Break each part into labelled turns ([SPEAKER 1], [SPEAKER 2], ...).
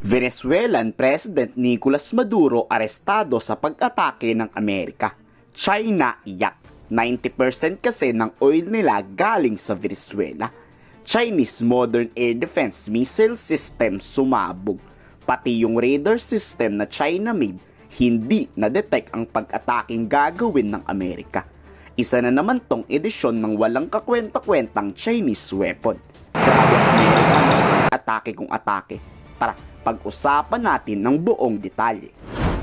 [SPEAKER 1] Venezuelan President Nicolas Maduro arestado sa pag-atake ng Amerika. China iyak. 90% kasi ng oil nila galing sa Venezuela. Chinese Modern Air Defense Missile System sumabog. Pati yung radar system na China made, hindi na-detect ang pag-ataking gagawin ng Amerika. Isa na naman tong edisyon ng walang kakwenta-kwentang Chinese weapon. Grabe ang Amerika, atake kung atake. Tara, pag-usapan natin ng buong detalye.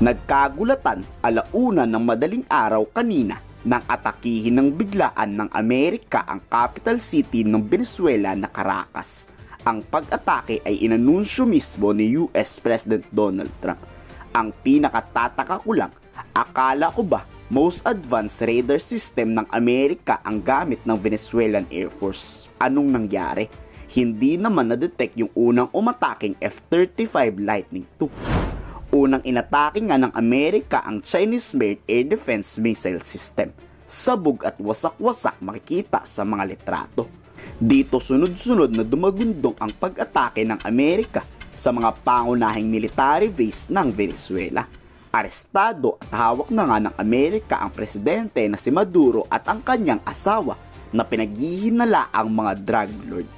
[SPEAKER 1] Nagkagulatan alauna ng madaling araw kanina nang atakihin ng biglaan ng Amerika ang capital city ng Venezuela na Caracas. Ang pag-atake ay inanunsyo mismo ni US President Donald Trump. Ang pinakatataka ko lang, akala ko ba most advanced radar system ng Amerika ang gamit ng Venezuelan Air Force? Anong nangyari? Hindi naman na-detect yung unang umataking F-35 Lightning II. Unang inatake nga ng Amerika ang Chinese-made Air Defense Missile System. Sabog at wasak-wasak makikita sa mga litrato. Dito sunod-sunod na dumagundong ang pag-atake ng Amerika sa mga pangunahing military base ng Venezuela. Arestado at hawak na nga ng Amerika ang presidente na si Maduro at ang kanyang asawa na pinaghihinala ang mga drug lord.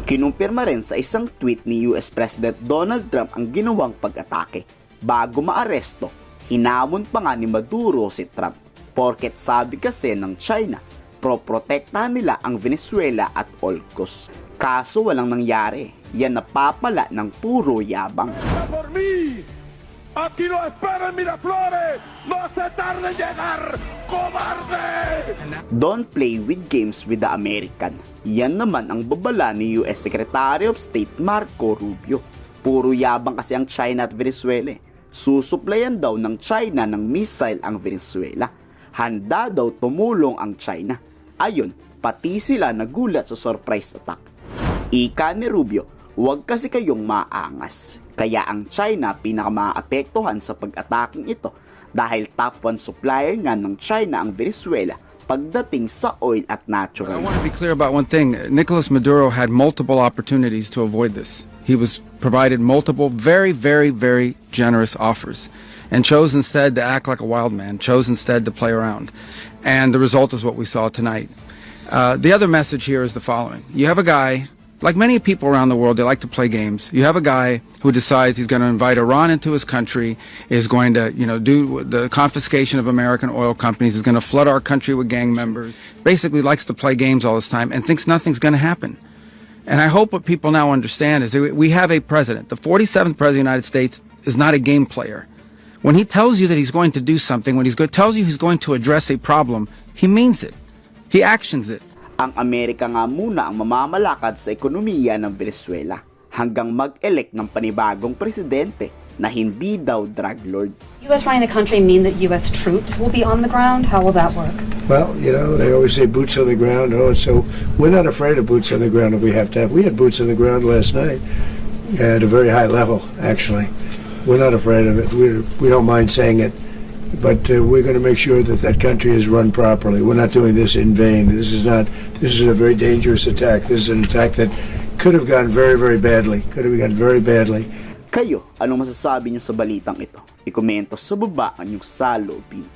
[SPEAKER 1] Kinumpirma rin sa isang tweet ni US President Donald Trump ang ginawang pag-atake. Bago maaresto, hinamon pa nga ni Maduro si Trump. Porket sabi kasi ng China, proprotektahan nila ang Venezuela at all costs. Kaso walang nangyari, yan napapala ng puro yabang.
[SPEAKER 2] Aquí no espera en Miraflores, no se tarde en llegar, cobarde!
[SPEAKER 1] Don't play with games with the American. Yan naman ang babala ni US Secretary of State Marco Rubio. Puro yabang kasi ang China at Venezuela. Susuplayan daw ng China ng missile ang Venezuela. Handa daw tumulong ang China. Ayun, pati sila nagulat sa surprise attack. Ika ni Rubio, huwag kasi kayong maangas. Kaya ang China pinakamaapektuhan sa pag-ataking ito dahil top 1 supplier nga ng China ang Venezuela pagdating sa oil at natural.
[SPEAKER 3] I want to be clear about one thing. Nicolas Maduro had multiple opportunities to avoid this. He was provided multiple very, very, very generous offers and chose instead to act like a wild man, chose instead to play around. And the result is what we saw tonight. The other message here is the following. You have a guy, like many people around the world, they like to play games. You have a guy who decides he's going to invite Iran into his country, is going to, do the confiscation of American oil companies, is going to flood our country with gang members, basically likes to play games all this time and thinks nothing's going to happen. And I hope what people now understand is that we have a president. The 47th president of the United States is not a game player. When he tells you that he's going to do something, when tells you he's going to address a problem, he means it. He actions it.
[SPEAKER 1] Ang Amerika nga muna ang mamamalakad sa ekonomiya ng Venezuela hanggang mag-elect ng panibagong presidente na hindi daw drug lord.
[SPEAKER 4] U.S. running the country mean that U.S. troops will be on the ground? How will that work?
[SPEAKER 5] Well, they always say boots on the ground. So we're not afraid of boots on the ground if we have to have. We had boots on the ground last night at a very high level, actually. We're not afraid of it. We don't mind saying it. But we're going to make sure that that country is run properly. We're not doing this in vain. This is a very dangerous attack. This is an attack that could have gone very, very badly. Could have gone very badly.
[SPEAKER 1] Kayo, anong masasabi niyo sa balitang ito? I-komento sa baba ang inyong saloobin.